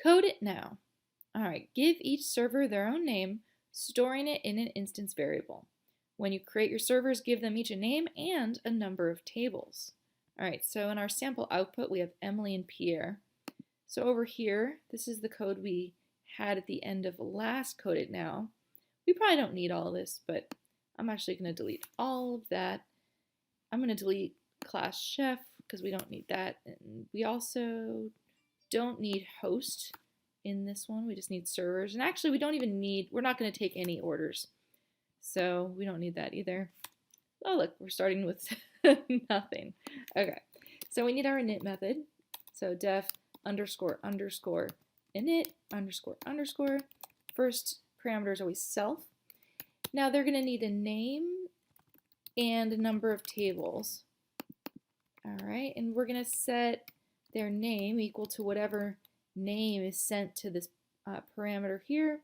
Code it now. All right, give each server their own name, storing it in an instance variable. When you create your servers, give them each a name and a number of tables. All right, so in our sample output, we have Emily and Pierre. So over here, this is the code we had at the end of last Code It Now. We probably don't need all of this, but I'm actually going to delete all of that. I'm going to delete class chef because we don't need that. And we also don't need host in this one. We just need servers. And actually, we're not going to take any orders. So we don't need that either. Oh, look, we're starting with nothing. Okay, so we need our init method. So def underscore underscore init underscore underscore. First parameter is always self. Now they're going to need a name and a number of tables. All right, and we're going to set their name equal to whatever name is sent to this parameter here.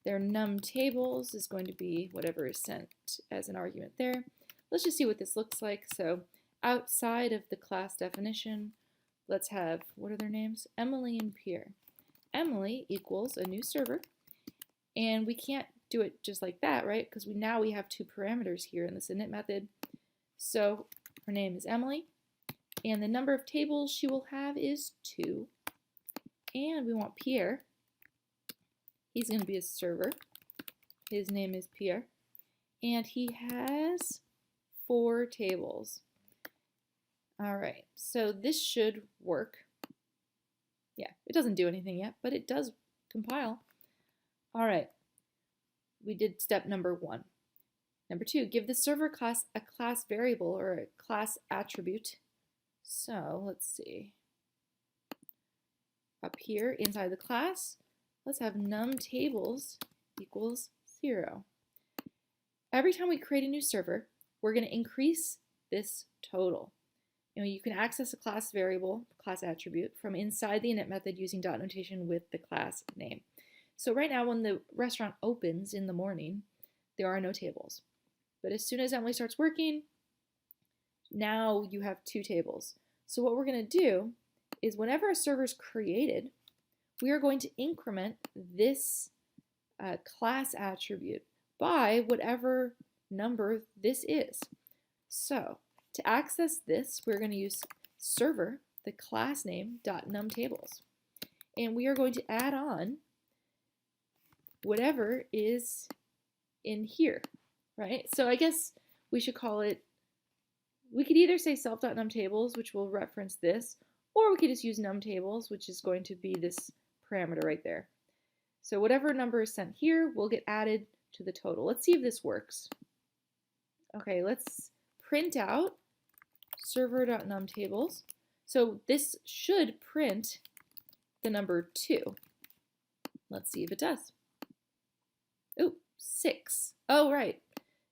Their num tables is going to be whatever is sent as an argument there. Let's just see what this looks like. So outside of the class definition, let's have, what are their names? Emily and Pierre. Emily equals a new server, and we can't do it just like that, right? Because now we have two parameters here in this init method. So her name is Emily, and the number of tables she will have is 2. And we want Pierre. He's going to be a server. His name is Pierre, and he has 4 tables. All right, so this should work. Yeah, it doesn't do anything yet, but it does compile. All right, we did step number 1. Number 2, give the server class a class variable or a class attribute. So let's see. Up here inside the class, let's have num tables equals 0. Every time we create a new server, we're going to increase this total. You can access a class variable, class attribute, from inside the init method using dot notation with the class name. So right now when the restaurant opens in the morning, there are no tables. But as soon as Emily starts working, now you have 2 tables. So what we're going to do is whenever a server is created, we are going to increment this class attribute by whatever number this is. So to access this, we're going to use server, the class name, .numTables. And we are going to add on whatever is in here, right? So I guess we should call it, we could either say self.numTables, which will reference this, or we could just use numTables, which is going to be this parameter right there. So whatever number is sent here will get added to the total. Let's see if this works. Okay, let's print out server.numTables. So this should print the number 2. Let's see if it does. Oh, 6. Oh, right.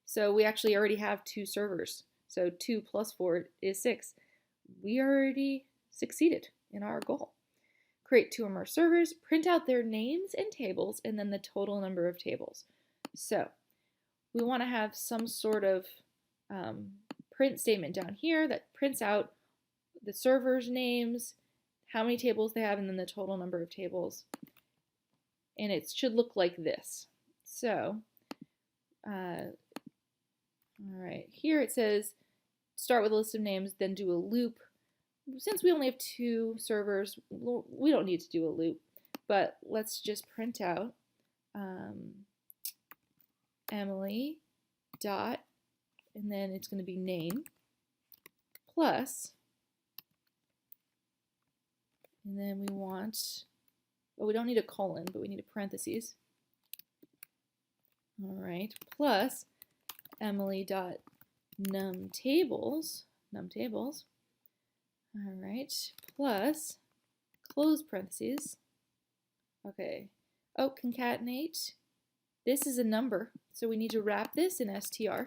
So we actually already have 2 servers. So 2 plus 4 is 6. We already succeeded in our goal. Create 2 or more servers, print out their names and tables, and then the total number of tables. So we want to have some sort of print statement down here that prints out the servers' names, how many tables they have, and then the total number of tables. And it should look like this. So, all right, here it says start with a list of names, then do a loop. Since we only have 2 servers, we don't need to do a loop, but let's just print out Emily dot, and then it's going to be name plus, and then we want, oh, we don't need a colon, but we need a parentheses. All right, plus Emily dot numTables. All right, plus close parentheses. Okay. Oh, concatenate. This is a number, so we need to wrap this in str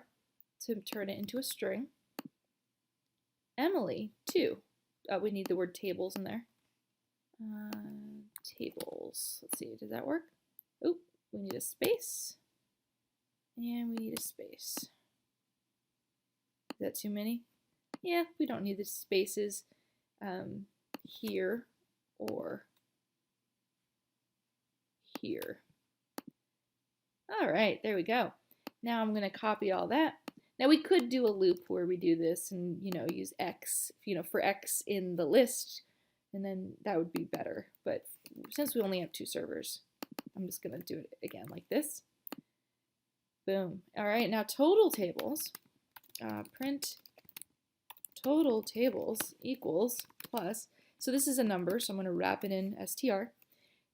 to turn it into a string. Emily, 2. We need the word tables in there. Tables. Let's see, does that work? Oh, we need a space. And we need a space. Is that too many? Yeah, we don't need the spaces here or here. All right, there we go. Now I'm going to copy all that. Now we could do a loop where we do this and, use X, for X in the list, and then that would be better. But since we only have 2 servers, I'm just going to do it again like this. Boom. All right, now total tables, print total tables equals plus. So this is a number, so I'm going to wrap it in str.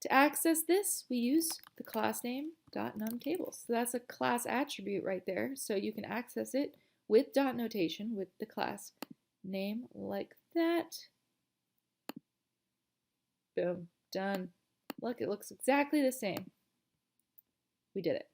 To access this, we use the class name .numTables. So that's a class attribute right there. So you can access it with dot notation with the class name like that. Boom, done. Look, it looks exactly the same. We did it.